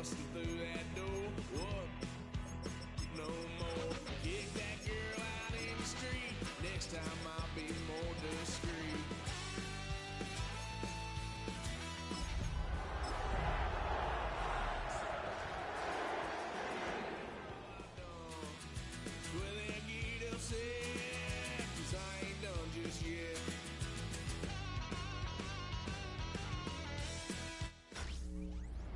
busting through that door. What? No more. Kick that girl out in the street. Next time I'll be more discreet. Well, then get upset, 'cause I ain't done just yet.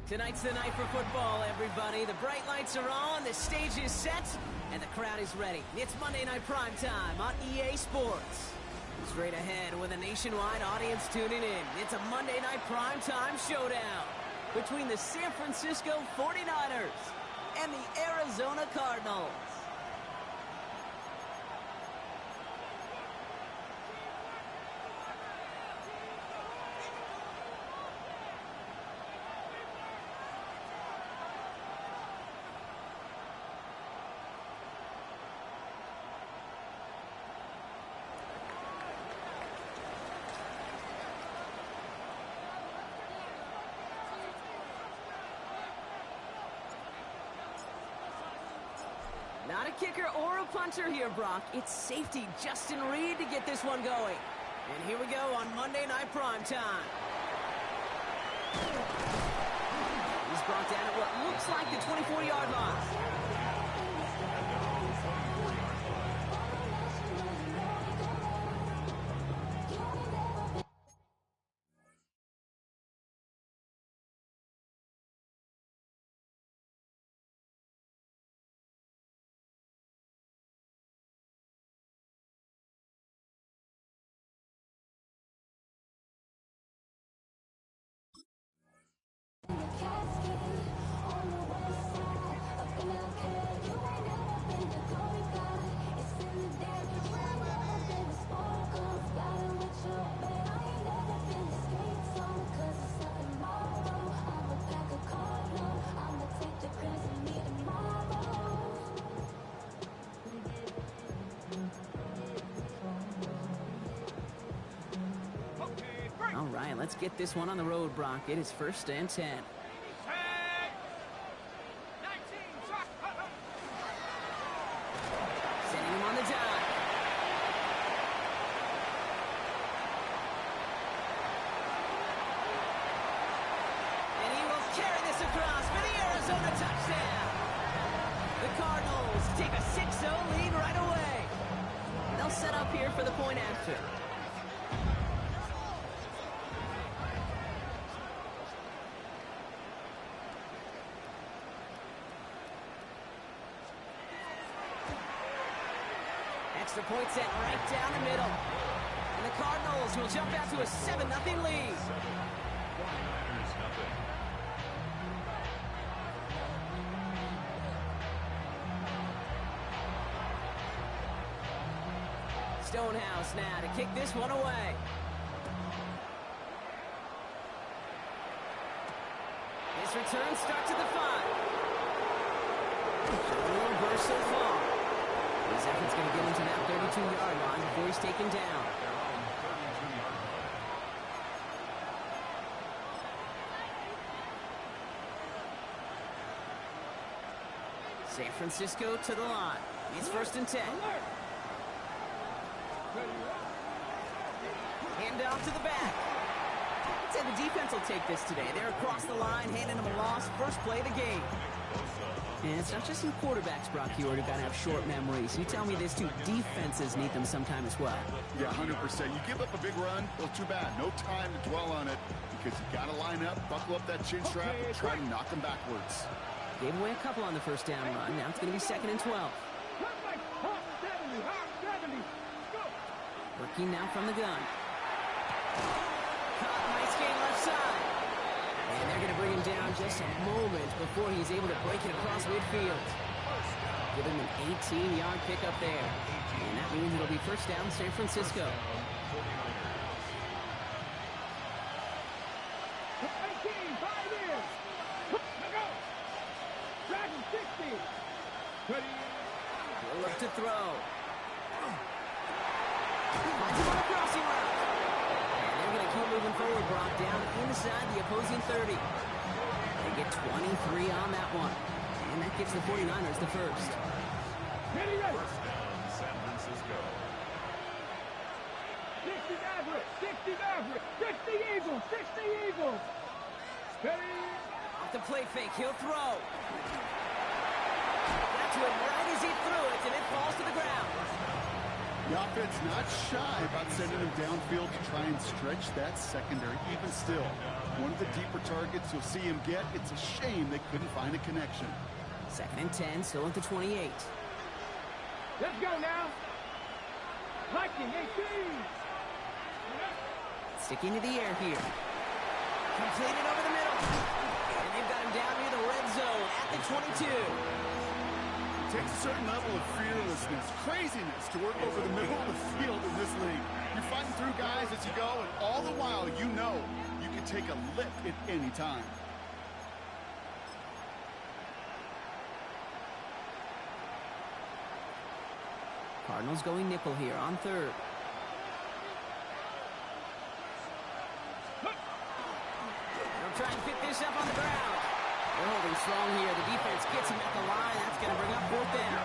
Tonight's the night for football, everybody. The bright lights are on, the stage is set, and the crowd is ready. It's Monday Night Primetime on EA Sports. Straight ahead with a nationwide audience tuning in. It's a Monday Night Primetime showdown between the San Francisco 49ers and the Arizona Cardinals. Not a kicker or a punter here, Brock. It's safety Justin Reed to get this one going. And here we go on Monday Night Primetime. He's brought down at what looks like the 24-yard line. All right, let's get this one on the road, Brock. It is 1st and 10. Setting him on the dive. And he will carry this across for the Arizona touchdown. The Cardinals take a 6-0 lead right away. They'll set up here for the point after. Extra point set right down the middle. And the Cardinals will jump out to a 7-0 lead. Stonehouse now to kick this one away. His return starts at the 5. A little burst so far. His effort's going to get into that 32-yard line before he's taken down. San Francisco to the line. It's 1st and 10. Hand off to the back. I'd say the defense will take this today. They're across the line, handing them a loss. First play of the game. And it's not just some quarterbacks, Brock, who got to have short memories. You tell me this too, defenses need them sometime as well. Yeah, 100%. You give up a big run, well, too bad. No time to dwell on it because you got to line up, buckle up that chin strap, and try to knock them backwards. Gave away a couple on the first down run. Now it's going to be 2nd and 12. Working now from the gun. Caught, nice game left side. And they're going to bring him down just a moment before he's able to break it across midfield. Give him an 18-yard pickup there. And that means it'll be 1st down San Francisco. He'll look to throw. Finds him on a crossing route. And they're going to keep moving forward, Brock, down inside the opposing 30. They get 23 on that one. And that gives the 49ers the first. Ready, ready. First down, San Francisco. 60 Maverick, 60 Maverick, 60 Eagles, 60 Eagles. Ready. Off the play fake, he'll throw. Got to him right as he threw it, and it falls to the ground. The offense not shy about sending him downfield to try and stretch that secondary. Even still, one of the deeper targets you'll see him get. It's a shame they couldn't find a connection. 2nd and 10, still at the 28. Let's go now. Viking 18. Sticking to the air here. Completed over the middle. And they've got him down near the red zone at the 22. It takes a certain level of fearlessness, craziness to work over the middle of the field in this league. You're fighting through guys as you go, and all the while you know you can take a lick at any time. Cardinals going nickel here on 3rd. They'll try and pick this up on the ground. They're holding strong here. The defense gets him at the line. That's going to bring up 4th down.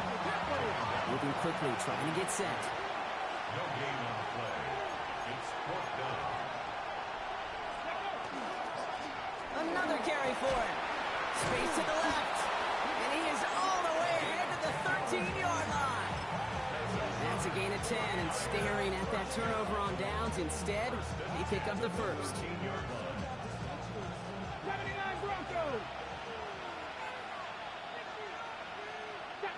Moving quickly, trying to get set. No gain on the play. It's 4th down. Another carry for him. Space to the left. And he is all the way ahead to the 13-yard line. That's a gain of 10, and staring at that turnover on downs. Instead, they pick up the first. 15-yard line. 79 Broncos.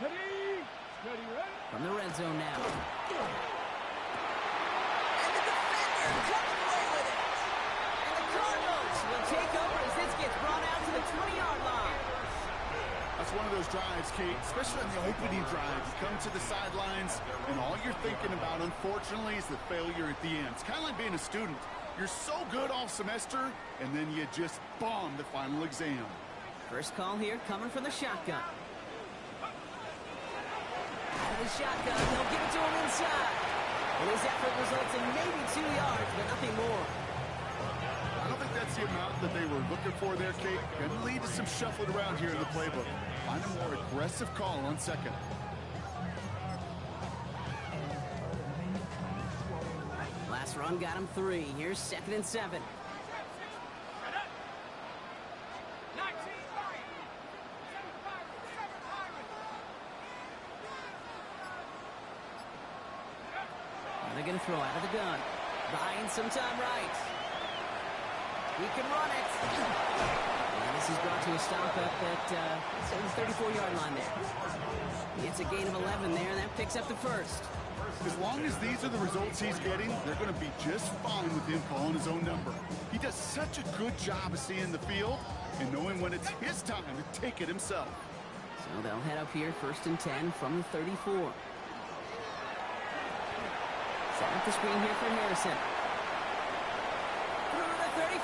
Ready. Ready, ready. From the red zone now. And the defender comes away with it. And the Cardinals will take over as this gets brought out to the 20-yard line. That's one of those drives, Kate, especially on the opening drive. You come to the sidelines, and all you're thinking about, unfortunately, is the failure at the end. It's kind of like being a student. You're so good all semester, and then you just bomb the final exam. First call here coming from the shotgun. Out of the shotgun, they'll give it to him inside. And his effort results in maybe 2 yards, but nothing more. I don't think that's the amount that they were looking for there, Kate. Going to lead to some shuffling around here in the playbook. Find a more aggressive call on 2nd. Last run got him 3. Here's 2nd and 7. They're going to throw out of the gun. Buying some time right. He can run it. And this is brought to a stop up at the 34-yard line there. It's a gain of 11 there, and that picks up the first. As long as these are the results he's getting, they're going to be just fine with him calling his own number. He does such a good job of seeing the field and knowing when it's his time to take it himself. So they'll head up here, 1st and 10 from the 34. Set up the screen here for Harrison. Through the 35.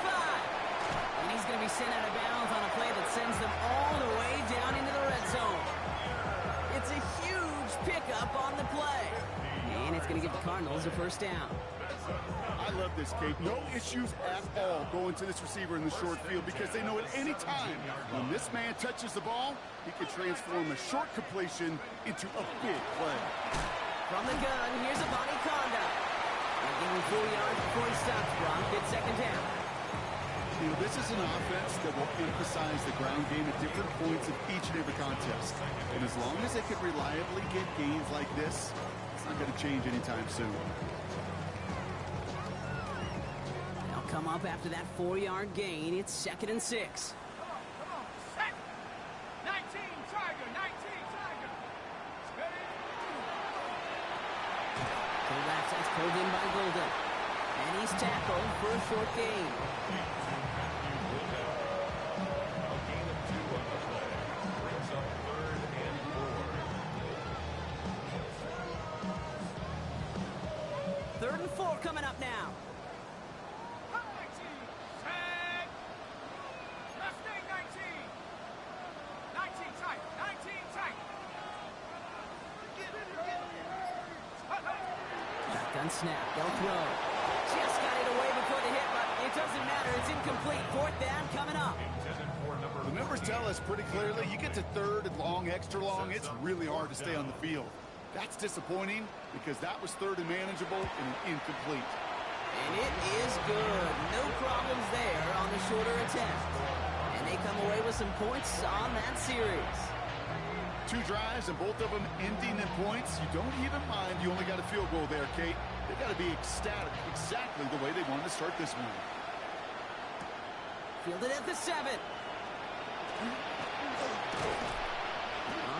And he's going to be sent out of bounds on a play that sends them all the way down into the red zone. It's a huge pickup on the play. And it's going to give the Cardinals a first down. I love this, Kate. No issues at all going to this receiver in the short field because they know at any time when this man touches the ball, he can transform a short completion into a big play. From the gun, here's a Bonnie Conda. They'll give him 4 yards before he stops. Gronk gets 2nd down. You know, this is an offense that will emphasize the ground game at different points of each and every contest. And as long as they can reliably get gains like this, it's not going to change anytime soon. They'll come up after that 4-yard gain. It's 2nd and 6. Come on, set. 19 Tiger, 19 Tiger. Ready. To the left, that's pulled in by Golden. And he's tackled for a short gain. A gain of 2 on the play. Brings up 3rd and 4. 3rd and 4 coming up now. 19. Tag. Mustang 19. 19 tight. 19 tight. Shotgun snap. They'll throw. Just got it away before the hit, but it doesn't matter. It's incomplete. Fourth down coming up. The numbers tell us pretty clearly, you get to third and long, extra long, it's really hard to stay on the field. That's disappointing because that was third and manageable and incomplete. And it is good. No problems there on the shorter attempt. And they come away with some points on that series. 2 drives and both of them ending in points. You don't even mind you only got a field goal there, Kate. They got to be ecstatic exactly the way they wanted to start this one. Fielded at the 7. All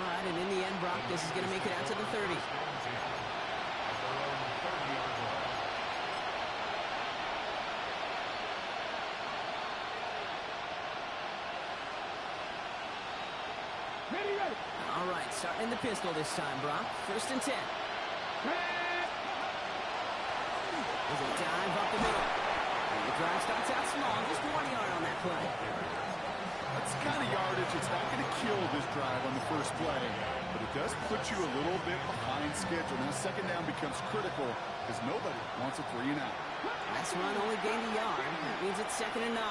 right, and in the end, Brock, this is going to make it out to the 30. Ready, ready. All right, starting in the pistol this time, Brock. First and 10. There's a dive up the middle. And the drive starts out small, just 1 yard on that play. That's the kind of yardage. It's not going to kill this drive on the first play, but it does put you a little bit behind schedule. Now second down becomes critical because nobody wants a 3 and out. Last run only gained a yard. That means it's second and 9.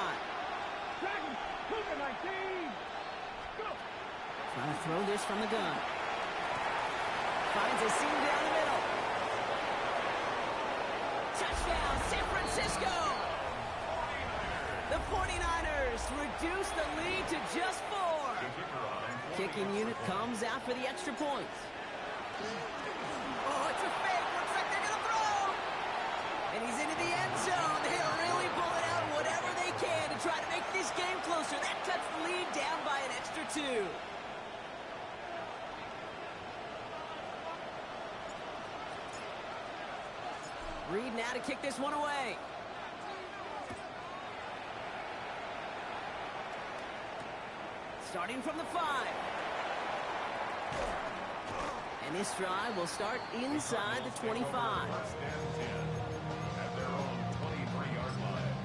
Dragon, Cougar 19. Go. Trying to throw this from the gun. Finds a seam down the middle. Touchdown, San Francisco! The 49ers reduce the lead to just 4. Kicking unit comes out for the extra point. Oh, it's a fake. Looks like they're going to throw. And he's into the end zone. They're really pulling out whatever they can to try to make this game closer. That cuts the lead down by an extra 2. Reed now to kick this one away. Starting from the 5. And this drive will start inside the 25. First and 10 at their own 23-yard line.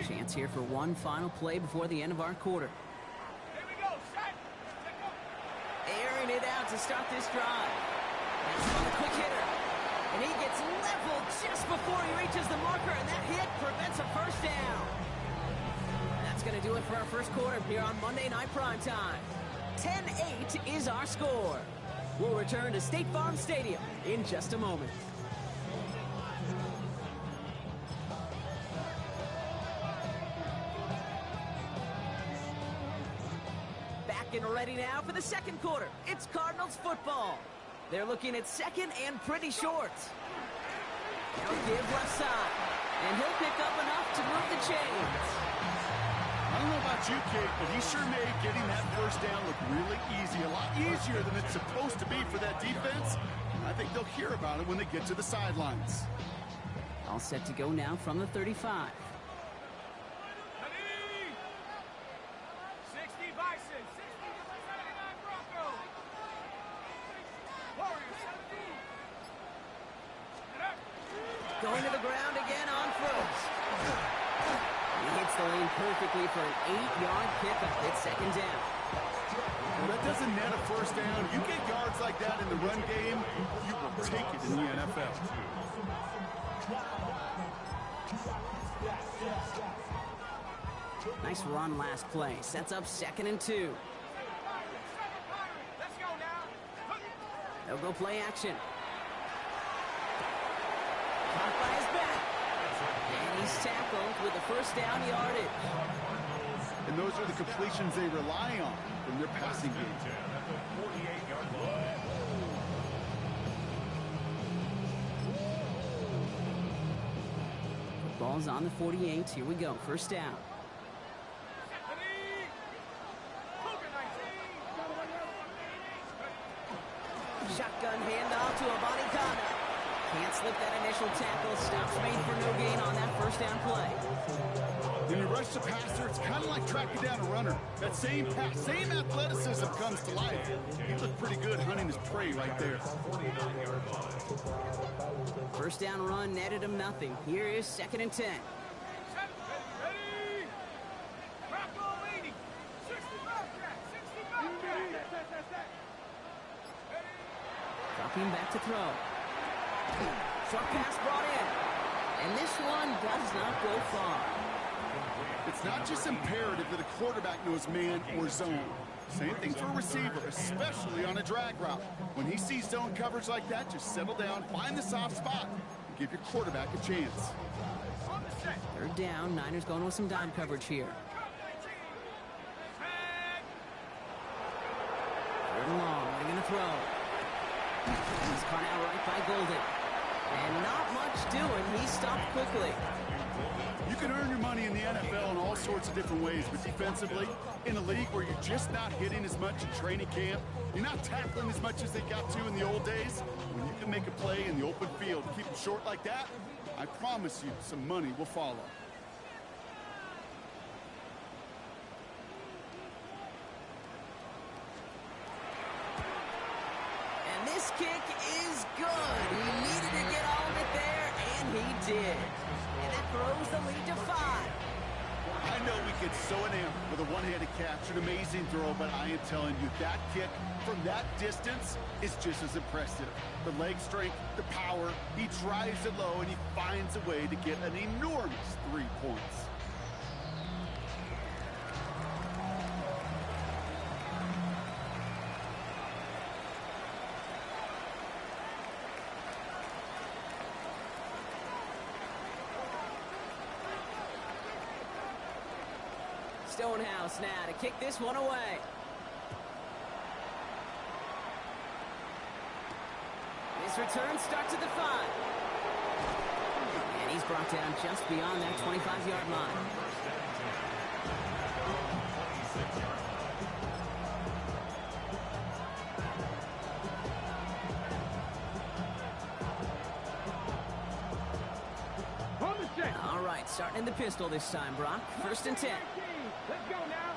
Chance here for one final play before the end of our quarter. Here we go. Set. Airing it out to start this drive. That's on the quick hitter. And he gets leveled just before he reaches the marker, and that hit prevents a first down. That's going to do it for our first quarter here on Monday Night Primetime. 10-8 is our score. We'll return to State Farm Stadium in just a moment. And ready now for the second quarter. It's Cardinals football. They're looking at second and pretty short. They'll give left side. And he'll pick up enough to move the chains. I don't know about you, Kate, but he sure made getting that first down look really easy. A lot easier than it's supposed to be for that defense. I think they'll hear about it when they get to the sidelines. All set to go now from the 35. 60 Bison. 60 79 Broncos. Warriors 17. Going to the ground again on first. He hits the lane perfectly for an 8-yard pickup. It's second down. Well, that doesn't net a first down. You get yards like that in the run game, you will take it in the NFL. Nice run last play. Sets up second and 2. Let's go now. They'll go play action. Caught by his back. And he's tackled with a first down yardage. And those are the completions they rely on from their passing game. At the 48-yard line. Ball's on the 48. Here we go. First down. Shotgun handoff to Abanikana. Can't slip that initial tackle. Stops made for no gain on that first down play. When you rush the passer, it's kind of like tracking down a runner. That same pass, same athleticism comes to life. He looked pretty good hunting his prey right there. First down run netted him nothing. Here is 2nd and 10. Ready? Crack all 80. 65 crack. 65 crack. Dropping back to throw. Short pass brought in. And this one does not go far. It's not just imperative that a quarterback knows man or zone. Same thing for a receiver, especially on a drag route. When he sees zone coverage like that, just settle down, find the soft spot, and give your quarterback a chance. 3rd down, Niners going with some dime coverage here. 3rd and long, they're going to throw. He's caught out right by Golden. And not much doing, he stopped quickly. You can earn your money in the NFL in all sorts of different ways, but defensively, in a league where you're just not hitting as much in training camp, you're not tackling as much as they got to in the old days, when you can make a play in the open field, keep it short like that, I promise you some money will follow. And this kick is good. He needed to get all of it there, and he did. And that throws the lead to 5. I know we get so enamored with a one-handed catch, an amazing throw, but I am telling you, that kick from that distance is just as impressive. The leg strength, the power, he drives it low, and he finds a way to get an enormous 3 points. Stonehouse now to kick this one away. This return starts at the 5. And he's brought down just beyond that 25-yard line. All right, starting in the pistol this time, Brock. 1st and 10. Let's go now.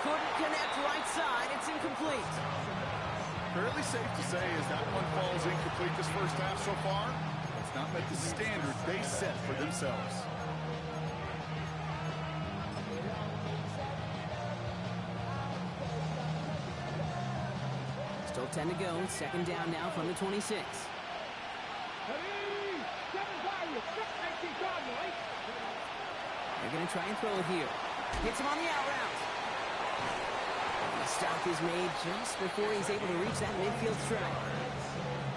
Couldn't connect right side. It's incomplete. Fairly safe to say as that one falls incomplete this first half so far, it's not met the standards they set for themselves. Still 10 to go. 2nd down now from the 26. They're going to try and throw it here. Hits him on the out route. The stop is made just before he's able to reach that midfield strike.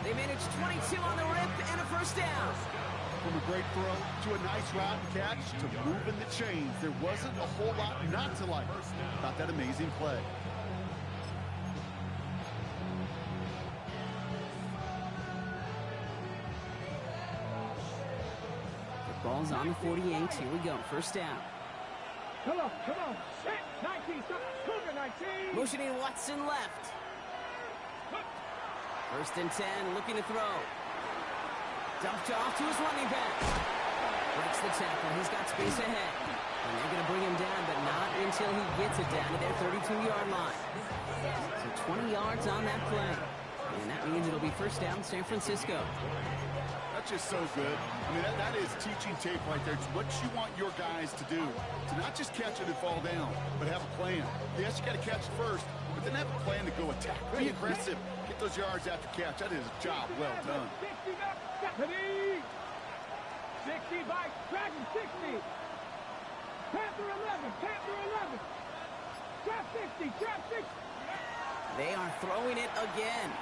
They managed 22 on the rip and a 1st down. From a great throw to a nice route and catch to moving the chains, there wasn't a whole lot not to like about that amazing play. Ball's on the 48. Here we go. 1st down. Come on. Set. 19. Cougar 19. Motioning Watson left. 1st and 10. Looking to throw. Dumped off to his running back. Breaks the tackle. He's got space ahead. And they're going to bring him down, but not until he gets it down to their 32-yard line. So 20 yards on that play. And that means it'll be 1st down San Francisco. That's just so good. I mean, that is teaching tape right there. It's what you want your guys to do. To not just catch it and fall down, but have a plan. Yes, you got to catch it first, but then have a plan to go attack. Be aggressive. Get those yards after catch. That is a job well done. 60 by Dragon 60. Panther 11. Trap 60. They are throwing it again.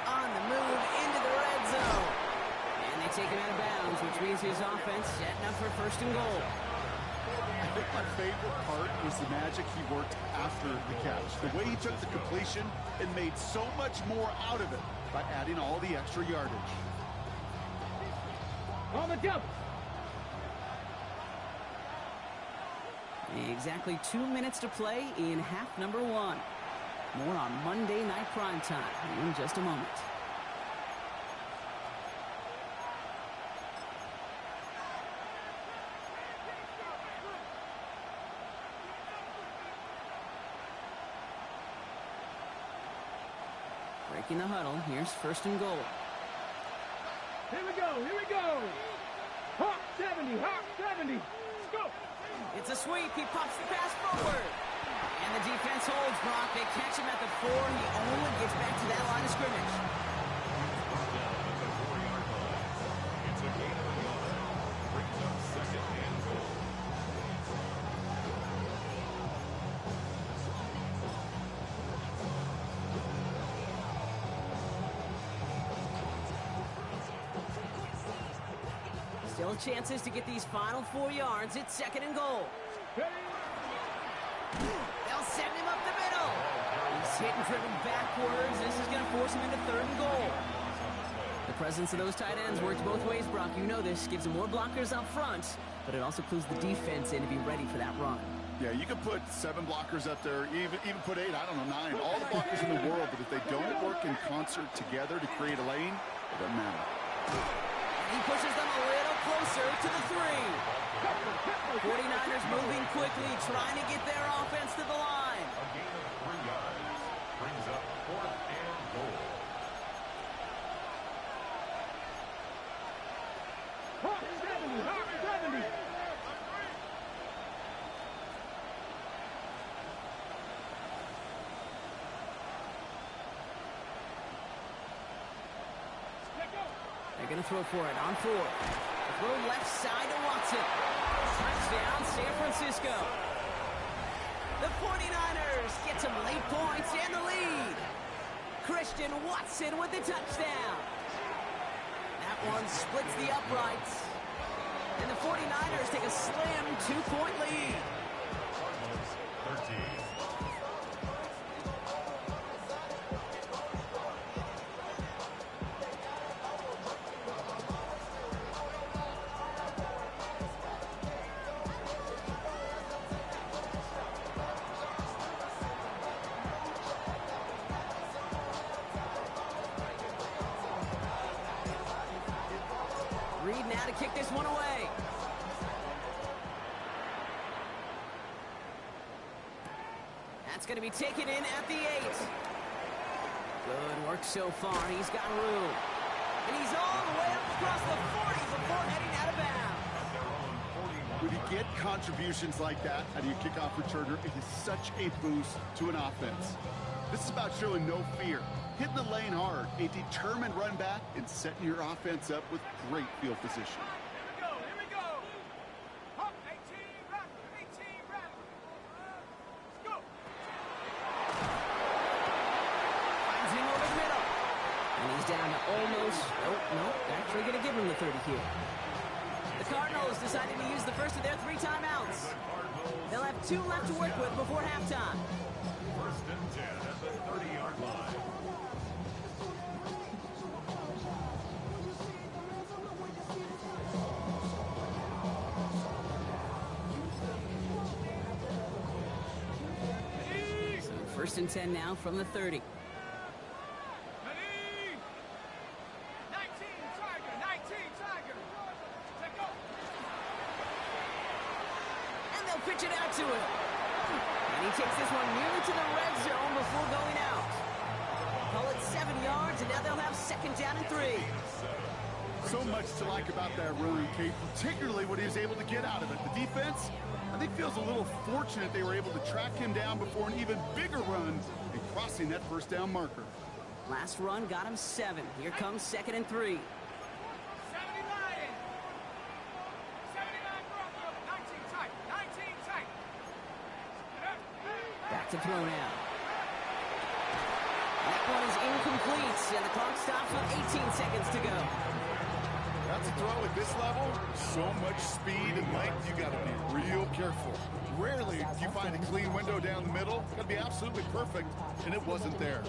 On the move into the red zone. And they take him out of bounds, which means his offense setting up for 1st and goal. I think my favorite part was the magic he worked after the catch. The way he took the completion and made so much more out of it by adding all the extra yardage. On the double. Exactly 2 minutes to play in half number 1. More on Monday Night Primetime in just a moment. Breaking the huddle. Here's first and goal. Here we go, here we go. Hawk 70, Hawk 70. Let's go. It's a sweep. He pops the pass forward. And the defense holds Brock. They catch him at the 4. He only gets back to that line of scrimmage. First down at the 4-yard line. It's a gain of 11. Brings up second and goal. Still chances to get these final 4 yards. It's second and goal. They'll send him up the middle. He's hit and driven backwards. This is going to force him into third and goal. The presence of those tight ends works both ways, Brock. You know this. Gives them more blockers up front, but it also clues the defense in to be ready for that run. Yeah, you could put 7 blockers up there, even put 8, I don't know, 9. All the blockers in the world, but if they don't work in concert together to create a lane, it doesn't matter. He pushes them a little closer to the 3. 49ers moving quickly, trying to get their offense to the line. A gain of 3 yards. Brings up fourth and goal. Hawk 70, Hawk 70. They're going to throw for it on 4. Throw left side to Watson. Touchdown, San Francisco. The 49ers get some late points and the lead. Christian Watson with the touchdown. That one splits the uprights. And the 49ers take a slim 2-point lead. Cardinals 13. Reed now to kick this one away. That's going to be taken in at the 8. Good work so far. He's got room. And he's all the way up across the 40 before heading out of bounds. When you get contributions like that out of your kickoff returner, it is such a boost to an offense. This is about showing no fear, hitting the lane hard, a determined run back, and setting your offense up with great field position. Here we go. Hawk 18, right, 18, right. Let's go. Finds him over the middle. And he's down to almost, nope, actually going to give him the 30 here. The Cardinals decided to use the first of their 3 timeouts. They'll have 2 left to work with before halftime. First and 10 at the 30-yard line. So first and 10 now from the 30. 19, Tiger. Take off. And they'll pitch it out to him. And he takes this one nearly to the red zone before going out. Call it 7 yards, and now they'll have second down and 3. So much to like about that run, Kate, particularly what he was able to get out of it. The defense, I think, feels a little fortunate they were able to track him down before an even bigger run and crossing that first down marker. Last run got him 7. Here comes second and 3. 79. 79 Bronco. 19 tight. 19 tight. Back to throw now. That one is incomplete, and the clock stops with 18 seconds to go. That's a throw at this level. So much speed and length, you got to be real careful. Rarely do you find a clean window down the middle. Got to be absolutely perfect, and it wasn't there.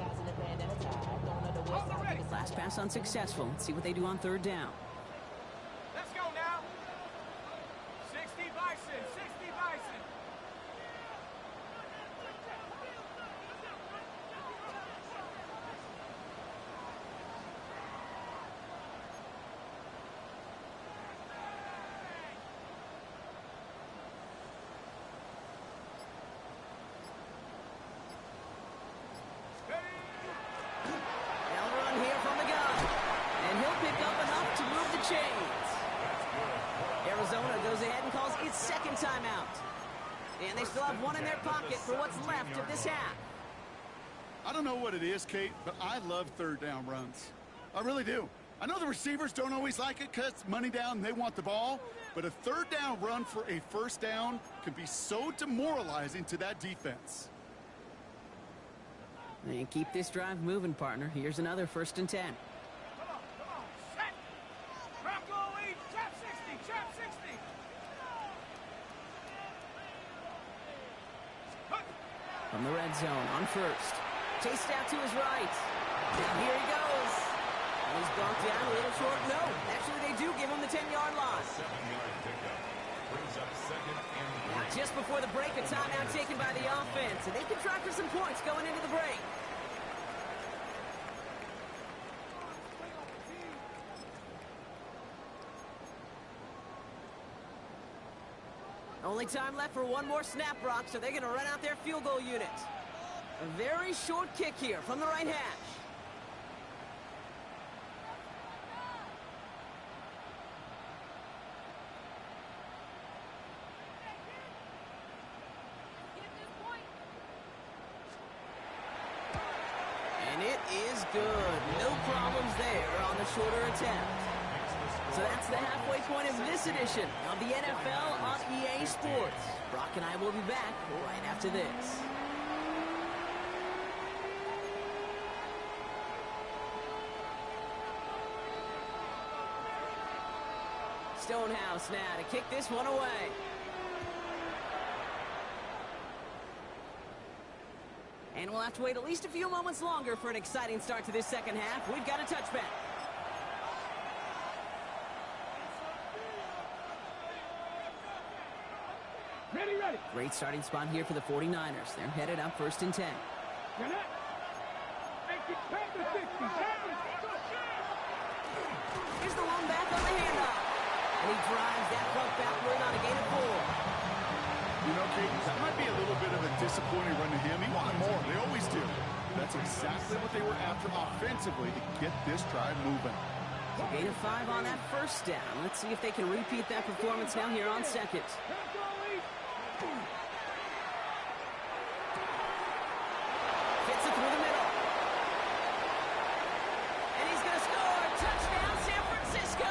Last pass unsuccessful. Let's see what they do on third down. Let's go now. 60 Bison. 60 Bison. And they still have one in their pocket for what's left of this half. I don't know what it is, Kate, but I love third down runs. I really do. I know the receivers don't always like it because it's money down and they want the ball, but a third down run for a first down can be so demoralizing to that defense. And keep this drive moving, partner. Here's another 1st and 10. Come on, set. Bronco lead, trap 60, trap 60. From the red zone on 1st. Chased out to his right. Now here he goes. And he's bumped down a little short. No, actually they do give him the 10-yard line. 7-yard pickup. Brings up 2nd and 3. Now just before the break, a timeout taken by the offense. And they can try for some points going into the break. Only time left for one more snap, Brock, so they're going to run out their field goal unit. A very short kick here from the right hash. And it is good. No problems there on the shorter attempt. So that's the halfway point of this edition of the NFL on EA Sports. Brock and I will be back right after this. Stonehouse now to kick this one away. And we'll have to wait at least a few moments longer for an exciting start to this second half. We've got a touchback. Ready. Great starting spot here for the 49ers. They're headed up 1st and 10. You're not. Hey, get back to 60. Here's the one back on the handoff. And he drives that puck backward on a gain of 4. You know, Kate, that might be a little bit of a disappointing run to him. He wanted more. They always do. That's exactly what they were after offensively to get this drive moving. So gain of 5 on that 1st down. Let's see if they can repeat that performance now here on 2nd. Fits it through the middle. And he's going to score. Touchdown, San Francisco.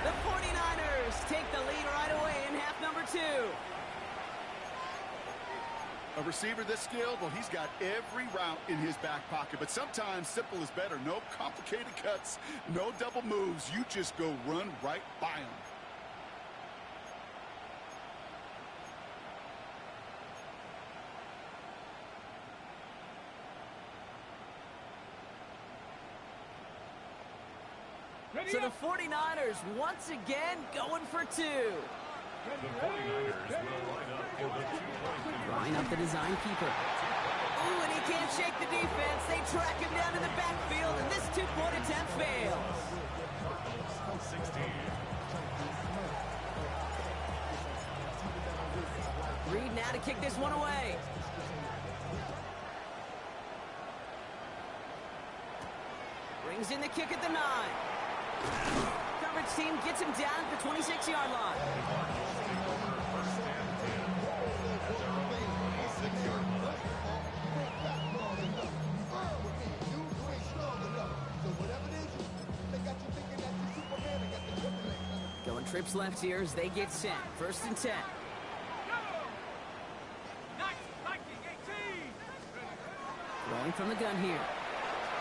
The 49ers take the lead right away in half number 2. A receiver this skilled, well, he's got every route in his back pocket. But sometimes simple is better. No complicated cuts, no double moves. You just go run right by him. So the 49ers once again going for 2. The 49ers will line up in the 2-point Line up the design keeper. Ooh, and he can't shake the defense. They track him down to the backfield, and this 2-point attempt fails. 16. Reed now to kick this one away. Brings in the kick at the 9. Coverage team gets him down at the 26-yard line. Going trips left here as they get set. 1st and 10. Rolling from the gun here.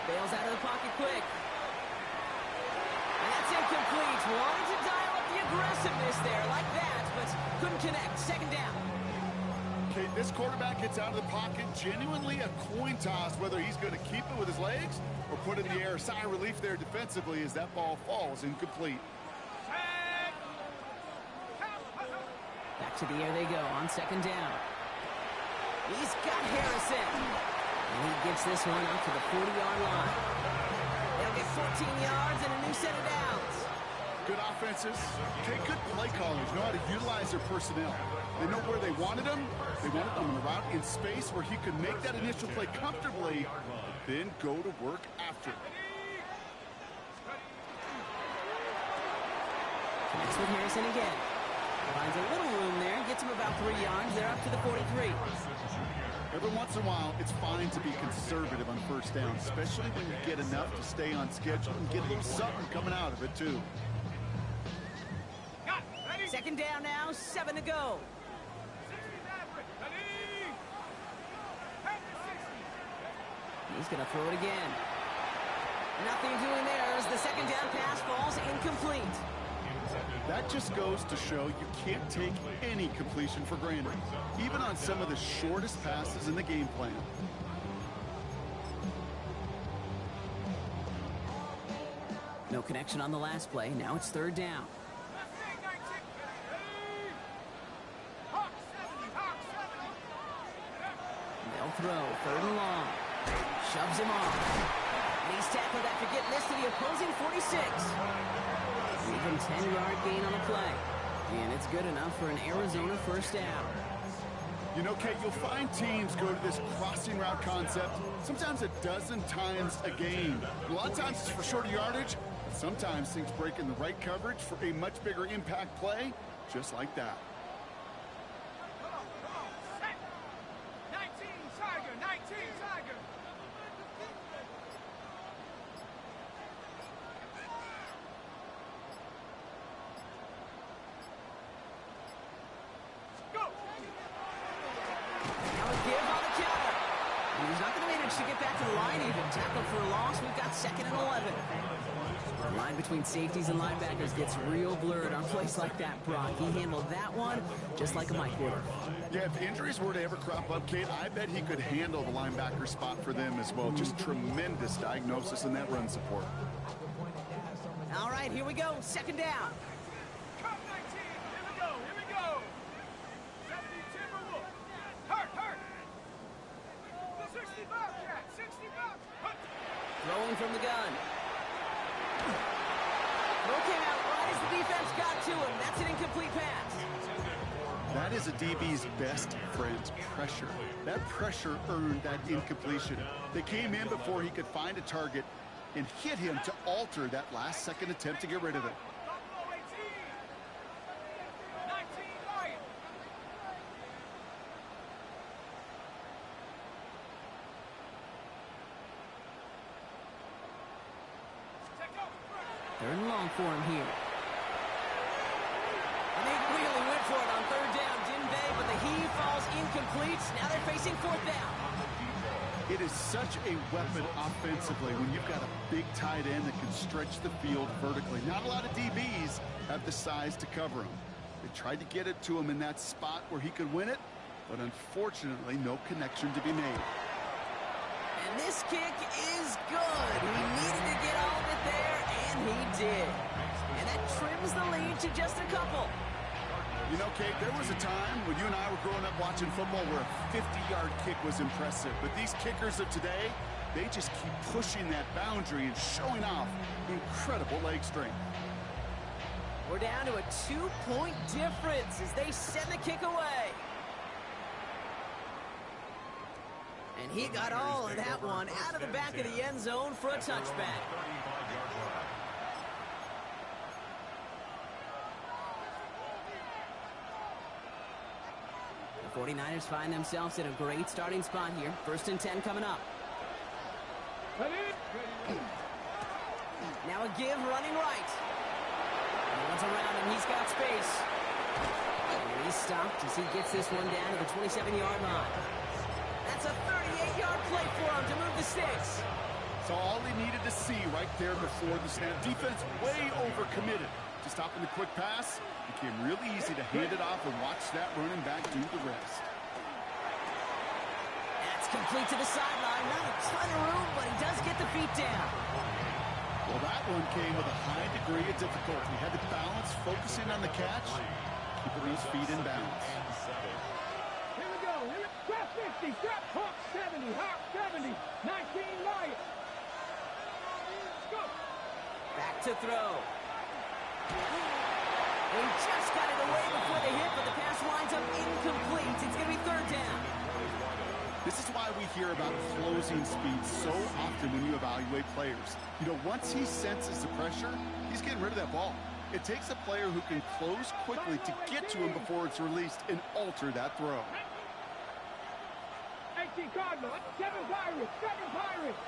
Bails out of the pocket quick. And that's incomplete. Wanted to dial up the aggressiveness there like that, but couldn't connect. 2nd down. Okay, this quarterback gets out of the pocket. Genuinely a coin toss whether he's going to keep it with his legs or put it in the air. Sigh of relief there defensively as that ball falls incomplete. Back to the air they go on 2nd down. He's got Harrison. And he gets this one out to the 40-yard line. They'll get 14 yards and a new set of downs. Good offenses. Okay, good play callers know how to utilize their personnel. They know where they wanted them. They wanted them on the route in space where he could make that initial play comfortably, then go to work after. Connects with Harrison again. Finds a little room there, gets him about 3 yards. They're up to the 43. Every once in a while, it's fine to be conservative on first down, especially when you get enough to stay on schedule and get a little something coming out of it, too. Second down now, 7 to go. He's going to throw it again. Nothing doing there as the second down pass falls incomplete. That just goes to show you can't take any completion for granted, even on some of the shortest passes in the game plan. No connection on the last play. Now it's third down. They'll throw. Third and long. Shoves him off. And he's tackled after getting this to the opposing 46. Even 10-yard gain on the play. And it's good enough for an Arizona first down. You know, Kate, you'll find teams go to this crossing route concept sometimes a dozen times a game. A lot of times it's for shorter yardage, but sometimes things break in the right coverage for a much bigger impact play, just like that. 19 Tiger, 19 Tiger. To get back to the line even. Tackled for a loss. We've got second and 11. The line between safeties and linebackers gets real blurred on plays like that, Brock. He handled that one just like a Mike would. Yeah, if injuries were to ever crop up, Kate, I bet he could handle the linebacker spot for them as well. Just tremendous diagnosis in that run support. All right, here we go. Second down. Come 19. Here we go. Here we go. 70 Timberwolf. Hurt. 65 cat. 65. Throwing from the gun. Throw came out right as the defense got to him. That's an incomplete pass. That is a DB's best friend, pressure. That pressure earned that incompletion. They came in before he could find a target and hit him to alter that last-second attempt to get rid of it. Buffalo 18. 19 Lions. Third and long for him here. And they really went for it on third down, didn't they? But the heave falls incomplete. Now they're facing fourth down. It is such a weapon offensively when you've got a big tight end that can stretch the field vertically. Not a lot of DBs have the size to cover him. They tried to get it to him in that spot where he could win it, but unfortunately no connection to be made. And this kick is good. He needed to get all of it there, and he did. And that trims the lead to just a couple. You know, Kate, there was a time when you and I were growing up watching football where a 50-yard kick was impressive. But these kickers of today, they just keep pushing that boundary and showing off incredible leg strength. We're down to a 2-point difference as they send the kick away. And he got all of that one out of the back of the end zone for a touchback. The 49ers find themselves in a great starting spot here. First and 10 coming up. Now a give running right. And once around him, he's got space. And he's stopped as he gets this one down to the 27-yard line. That's a 38-yard play for him to move the sticks. So all he needed to see right there before the snap. Defense way overcommitted to stopping the quick pass. Became really easy to hand it off and watch that running back do the rest. That's complete to the sideline. Not a ton of room, but he does get the feet down. Well, that one came with a high degree of difficulty. He had to balance, focusing on the catch, keeping his feet in bounds. Here we go. Drop 50. Drop Hawk 70. Hawk 70. 19 Lions. Let's go. Back to throw. He just got it away before the hit, but the pass winds up incomplete. It's going to be third down. This is why we hear about closing speed so often when you evaluate players. You know, once he senses the pressure, he's getting rid of that ball. It takes a player who can close quickly to get to him before it's released and alter that throw. 18 Cardinals, 7 Pirates, 7 Pirates.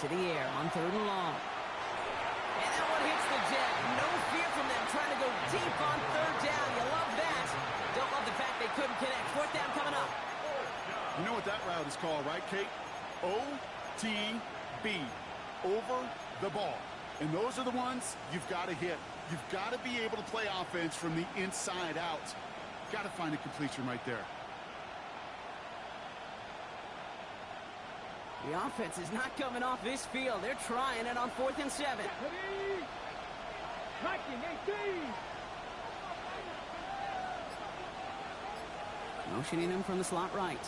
To the air on 3rd and long. And that one hits the jet. No fear from them trying to go deep on 3rd down. You love that. Don't love the fact they couldn't connect. 4th down coming up. You know what that route is called, right, Kate? OTB, over the ball. And those are the ones you've got to hit. You've got to be able to play offense from the inside out. Got to find a completion right there. The offense is not coming off this field. They're trying it on 4th and 7. Motioning him from the slot right.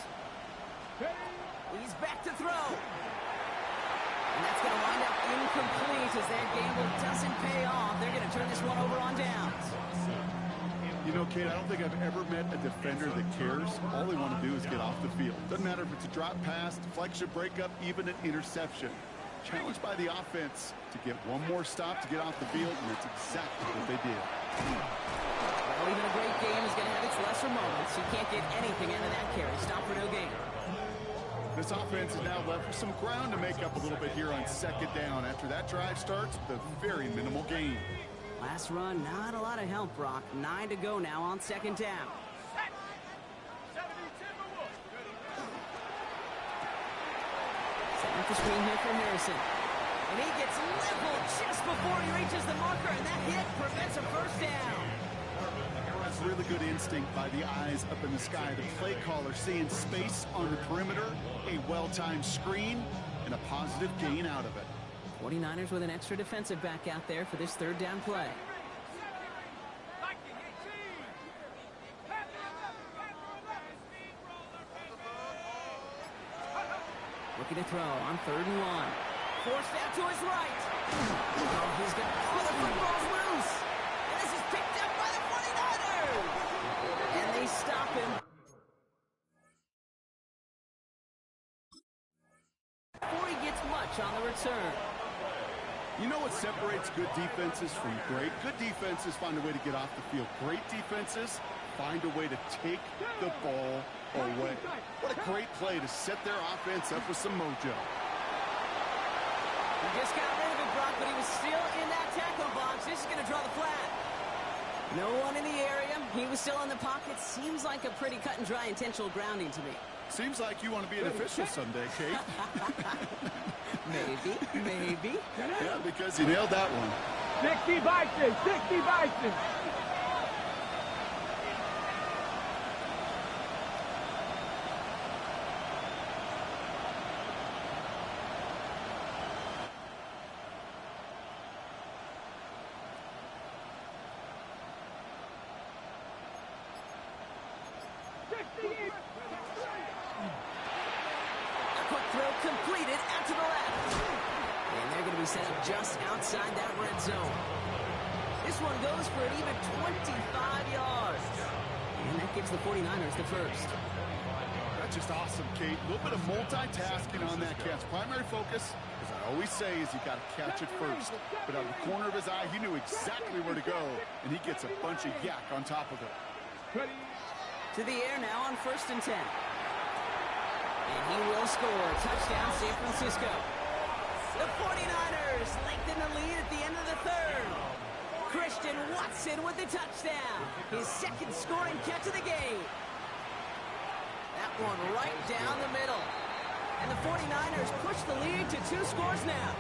He's back to throw. And that's going to wind up incomplete as that gamble doesn't pay off. They're going to turn this one over on downs. You know, Kate, I don't think I've ever met a defender that cares. All they want to do is get off the field. Doesn't matter if it's a drop pass, deflection, breakup, even an interception. Challenged by the offense to get one more stop to get off the field, and that's exactly what they did. Well, even a great game is going to have its lesser moments. You can't get anything out of that carry. Stop for no gain. This offense is now left with some ground to make up a little bit here on 2nd down. After that drive starts, the very minimal gain. Last run, not a lot of help, Brock. 9 to go now on 2nd down. Setting up the screen here for Harrison. And he gets leveled just before he reaches the marker, and that hit prevents a 1st down. That's really good instinct by the eyes up in the sky. The play caller seeing space on the perimeter, a well-timed screen, and a positive gain out of it. 49ers with an extra defensive back out there for this 3rd down play. Looking to throw on 3rd and 1. Forced out to his right. Oh, he's got all the footballs loose. And this is picked up by the 49ers. And they stop him. Before he gets much on the return. You know what separates good defenses from great? Good defenses find a way to get off the field. Great defenses find a way to take the ball away. What a great play to set their offense up with some mojo. He just got rid of it, Brock, but he was still in that tackle box. This is going to draw the flag. No one in the area. He was still in the pocket. Seems like a pretty cut and dry intentional grounding to me. Seems like you want to be an official someday, Kate. Maybe. Yeah, because you nailed that one. 60 Bison, 60 Bison. Quick throw completed out to the left. And they're going to be set up just outside that red zone. This one goes for an even 25 yards. And that gives the 49ers the 1st. That's just awesome, Kate. A little bit of multitasking on that catch. Primary focus, as I always say, is you got to catch it first. But out of the corner of his eye, he knew exactly where to go, and he gets a bunch of yak on top of it. To the air now on 1st and 10. And he will score. Touchdown, San Francisco. The 49ers lengthen the lead at the end of the 3rd. Christian Watson with the touchdown. His 2nd scoring catch of the game. That one right down the middle. And the 49ers push the lead to 2 scores now.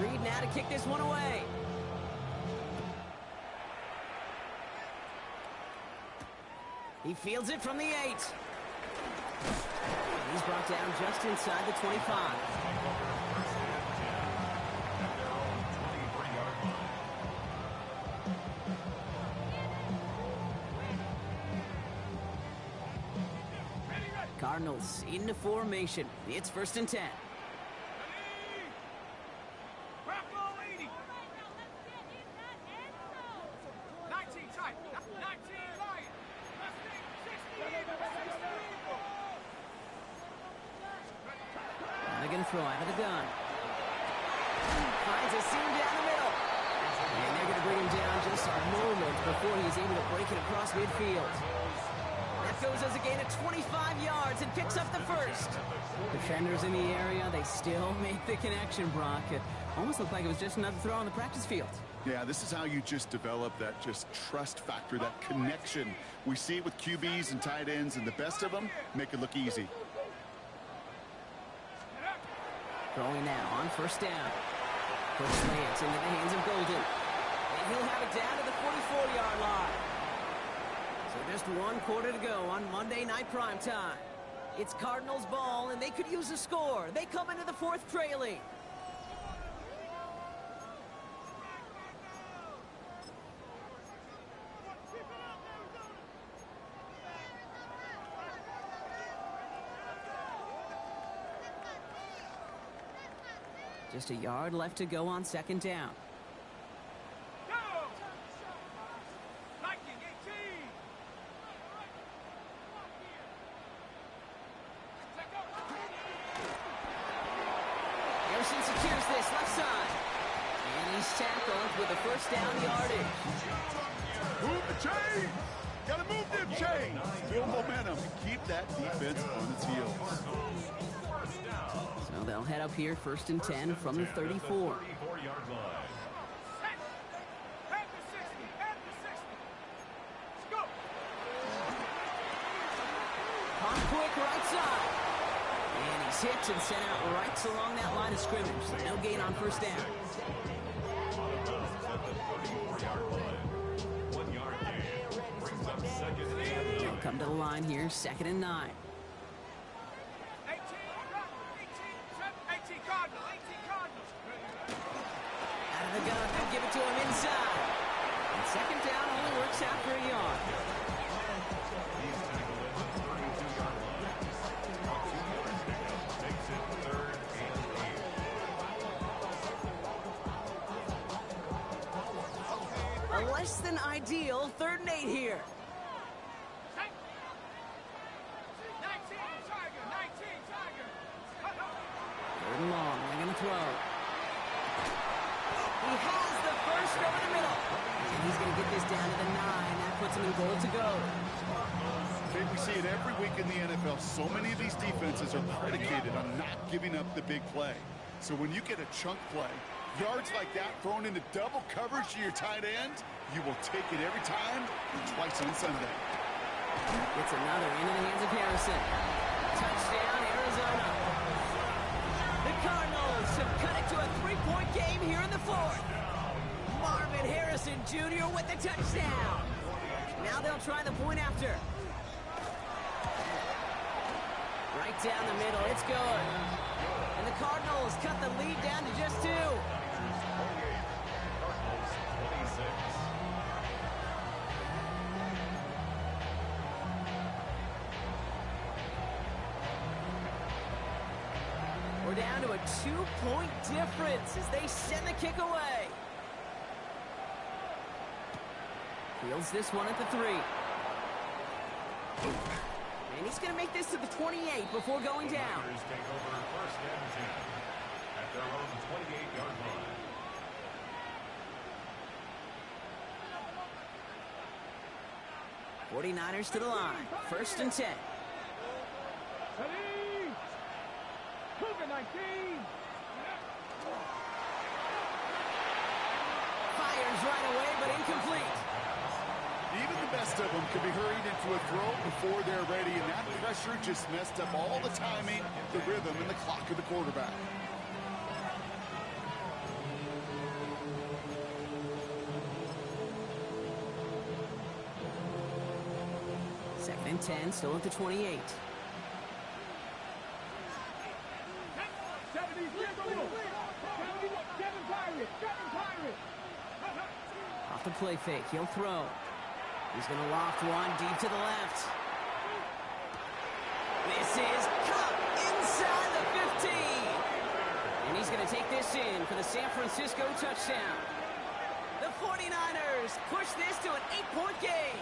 Reed now to kick this one away. He fields it from the 8. He's brought down just inside the 25. Cardinals into formation. It's 1st and 10. they're going to throw out of the gun. Finds a seam down the middle. And they're going to bring him down just a moment before he's able to break it across midfield. That goes as a gain of 25 yards and picks up the first. Defenders in the area, they still make the connection, Brock. It almost looked like it was just another throw on the practice field. Yeah, this is how you just develop that just trust factor, that connection. We see it with QBs and tight ends, and the best of them make it look easy. Throwing now on first down. First slants into the hands of Golden. And he'll have it down to the 44-yard line. So just 1 quarter to go on Monday Night Primetime. It's Cardinals ball, and they could use a score. They come into the fourth trailing. Just a yard left to go on second down. Harrison secures this left side. And he's tackled with a first down yardage. Move the chain! Gotta move them chains! Build momentum. Keep that defense on its heels. So they'll head up here first and 10 from the 34. Pump quick right side. And he's hit and sent out right along that line of scrimmage. So no gain on first down. They'll come to the line here, second and 9. Out of the gun, they'll give it to him inside. And second down only works after a yard. A less than ideal 3rd and 8 here. 3rd and long, they're going to throw. He has the first over the middle. And he's going to get this down to the 9. That puts him in goal to go. Hey, we see it every week in the NFL. So many of these defenses are predicated on not giving up the big play. So when you get a chunk play, yards like that thrown into double coverage to your tight end, you will take it every time and twice on Sunday. Gets another into the hands of Harrison. Touchdown, Arizona. The Cardinals have cut it to a 3-point game here in the 4th. Marvin Harrison Jr. with the touchdown. Now they'll try the point after. Right down the middle, it's good. And the Cardinals cut the lead down to just 2. We're down to a 2-point difference as they send the kick away. Fields this one at the 3. And he's going to make this to the 28 before going down. Take over first and 10 at their own 28-yard line. 49ers to the line. First and 10. Fires right away, but incomplete. Even the best of them can be hurried into a throw before they're ready, and that pressure just messed up all the timing, the rhythm, and the clock of the quarterback. Second and 10, still at the 28. Off the play fake, he'll throw. He's going to loft one deep to the left. This is caught inside the 15. And he's going to take this in for the San Francisco touchdown. The 49ers push this to an 8-point game.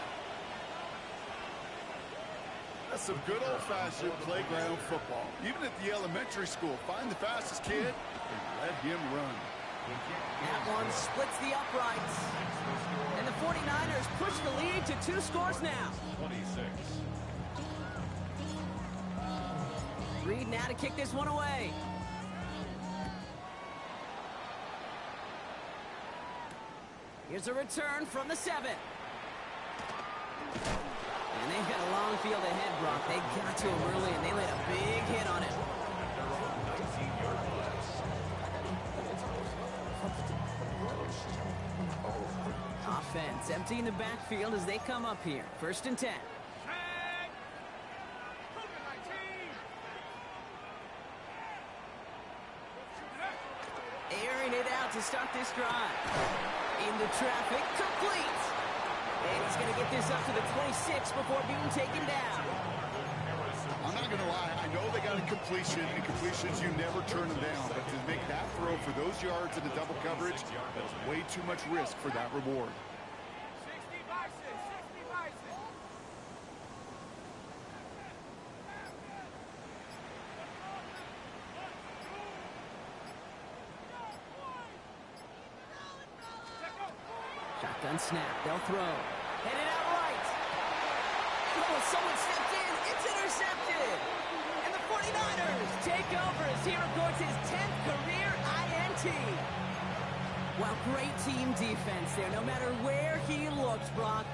A some good old-fashioned playground football. Even at the elementary school, find the fastest kid and let him run. That one splits the uprights. And the 49ers push the lead to 2 scores now. 26. Reed now to kick this one away. Here's a return from the 7. And they've got a long field ahead, Brock. They got to him early, and they laid a big hit on it. Offense emptying the backfield as they come up here. 1st and 10. Airing it out to start this drive. Into traffic, complete. And he's going to get this up to the 26 before being taken down. I'm not going to lie. I know they got a completion, and completions, you never turn them down. But to make that throw for those yards in the double coverage, that was way too much risk for that reward. 60 Bison, 60 Bison. Shotgun snap. They'll throw. Headed out right. Oh, someone stepped in. It's intercepted. And the 49ers take over as he records his 10th career INT. Well, great team defense there. No matter where he looked, Brock,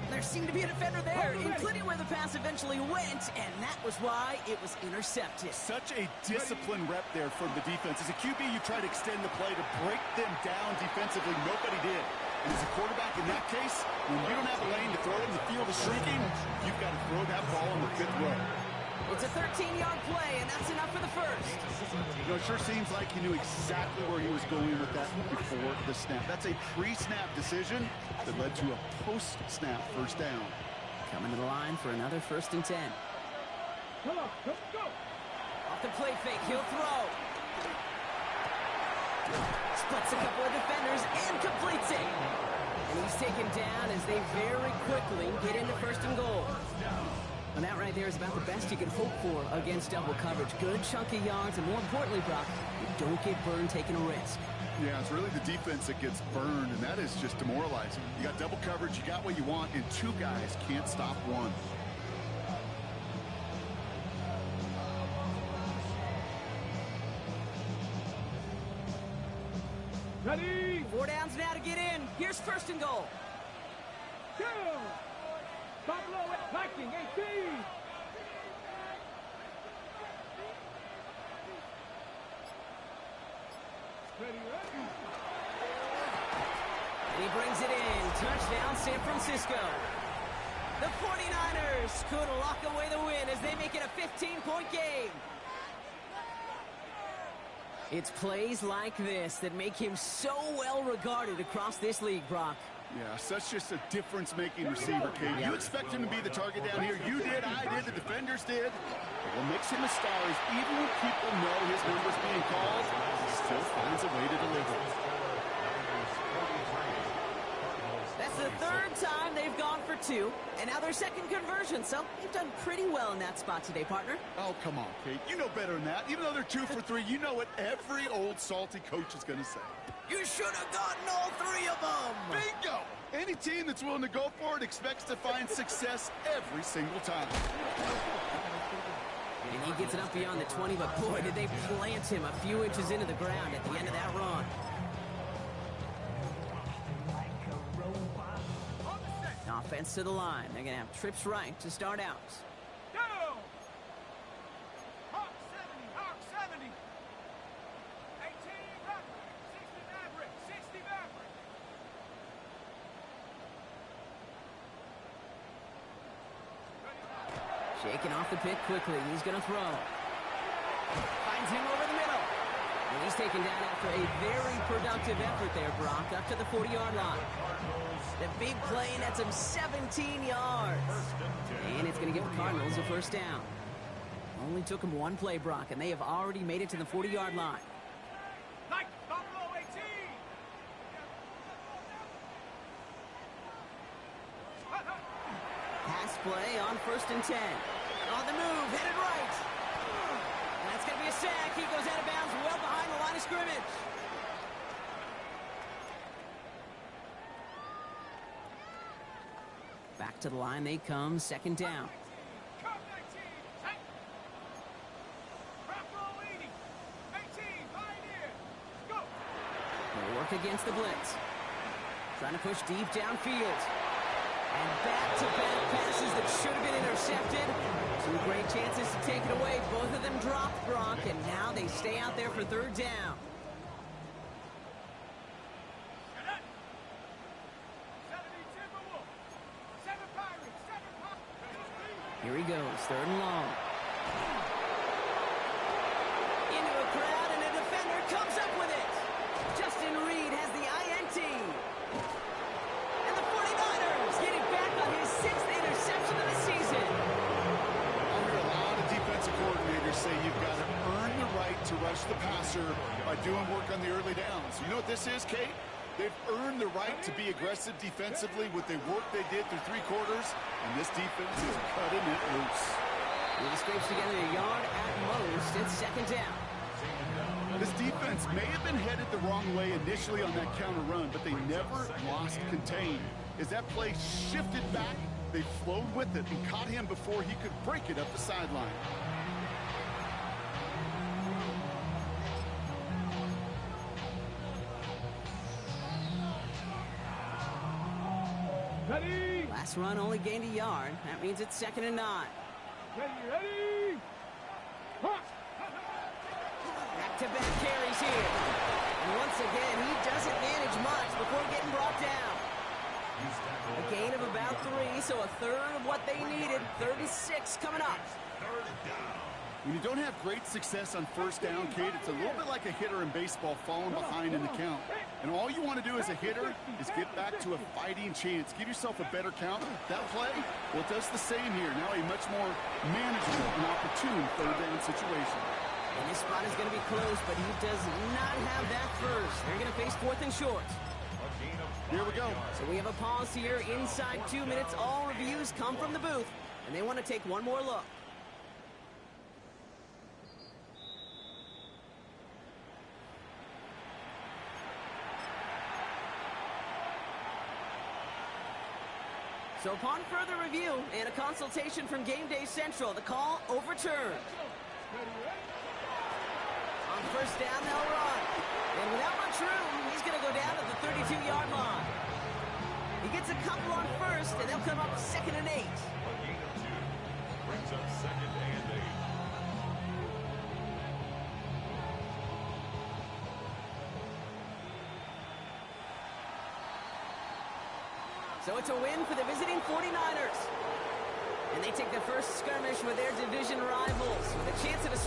there seemed to be a defender there, including where the pass eventually went, and that was why it was intercepted. Such a disciplined rep there from the defense. As a QB, you try to extend the play to break them down defensively. Nobody did. And as a quarterback in that case, when you don't have a lane to throw it and the field is shrinking, you've got to throw that ball on the 5th row. It's a 13-yard play, and that's enough for the first. You know, it sure seems like he knew exactly where he was going with that before the snap. That's a pre-snap decision that led to a post-snap 1st down. Coming to the line for another 1st and 10. Come on, go, go. Off the play fake, he'll throw. Splits a couple of defenders and completes it. And he's taken down as they very quickly get into 1st and goal. And that right there is about the best you can hope for against double coverage. Good chunky yards, and more importantly, Brock, you don't get burned taking a risk. Yeah, it's really the defense that gets burned, and that is just demoralizing. You got double coverage, you got what you want, and 2 guys can't stop one. Ready? 4 downs now to get in. Here's 1st and goal. Go. Buffalo Viking 18. Ready, ready. And he brings it in. Touchdown, San Francisco. The 49ers could lock away the win as they make it a 15-point game. It's plays like this that make him so well regarded across this league, Brock. Yeah, such just a difference-making receiver, Kate. You expect him to be the target down here. You did, I did, the defenders did. But what makes him a star is even when people know his number's being called, he still finds a way to deliver. That's the 3rd time they've gone for 2, and now their 2nd conversion, so they've done pretty well in that spot today, partner. Oh, come on, Kate. You know better than that. Even though they're 2 for 3, you know what every old salty coach is going to say. You should have gotten all 3 of them. Bingo! Any team that's willing to go for it expects to find success every single time. And he gets it up beyond the 20, but boy, did they plant him a few inches into the ground at the end of that run. Offense to the line. They're going to have trips right to start out. Go. Hawk 70, Hawk 70. 18 Maverick, 60 Maverick, 60 Maverick. Shaking off the pick quickly. He's going to throw. Finds him over the middle. And he's taken down after a very productive effort there, Brock, up to the 40-yard line. The big play nets him 17 yards. And it's going to give the Cardinals a 1st down. Only took him 1 play, Brock, and they have already made it to the 40-yard line. Like Buffalo 18. Pass play on 1st and 10. On the move, headed right. And that's going to be a sack. He goes out of bounds well behind the line of scrimmage. Back to the line they come, second down. Come 19. Hey. Rock roll 80. 18. Pioneer. Go. They work against the blitz. Trying to push deep downfield. And back-to-back passes that should have been intercepted. Two great chances to take it away. Both of them dropped, Brock, and now they stay out there for third down. Here he goes, third and long. Into a crowd, and a defender comes up with it. Justin Reed has the INT. And the 49ers getting back on his 6th interception of the season. I hear a lot of defensive coordinators say you've got to earn the right to rush the passer by doing work on the early downs. You know what this is, Kate? They've earned the right to be aggressive defensively with the work they did through 3 quarters, and this defense is cutting it loose. He scrapes together a yard at most. It's second down. This defense may have been headed the wrong way initially on that counter run, but they never lost contain. As that play shifted back, they flowed with it and caught him before he could break it up the sideline. Ready. Last run only gained a yard. That means it's second and 9. Ready. Back-to-back carries here. And once again, he doesn't manage much before getting brought down. A gain of about 3, so a third of what they needed. 36 coming up. When you don't have great success on first down, Kate, it's a little bit like a hitter in baseball falling behind in the count. And all you want to do as a hitter is get back to a fighting chance. Give yourself a better count. That play, well, it does the same here. Now a much more manageable and opportune third down situation. And this spot is going to be close, but he does not have that first. They're going to face 4th and short. Here we go. So we have a pause here inside 2 minutes. All reviews come from the booth, and they want to take one more look. So upon further review and a consultation from Game Day Central, the call overturned. On first down, they'll run. And without much room, he's going to go down at the 32-yard line. He gets a couple on first, and they'll come up second and 8. A gain of 2 brings up second and 8. So it's a win for the visiting 49ers. And they take the first skirmish with their division rivals with a chance at a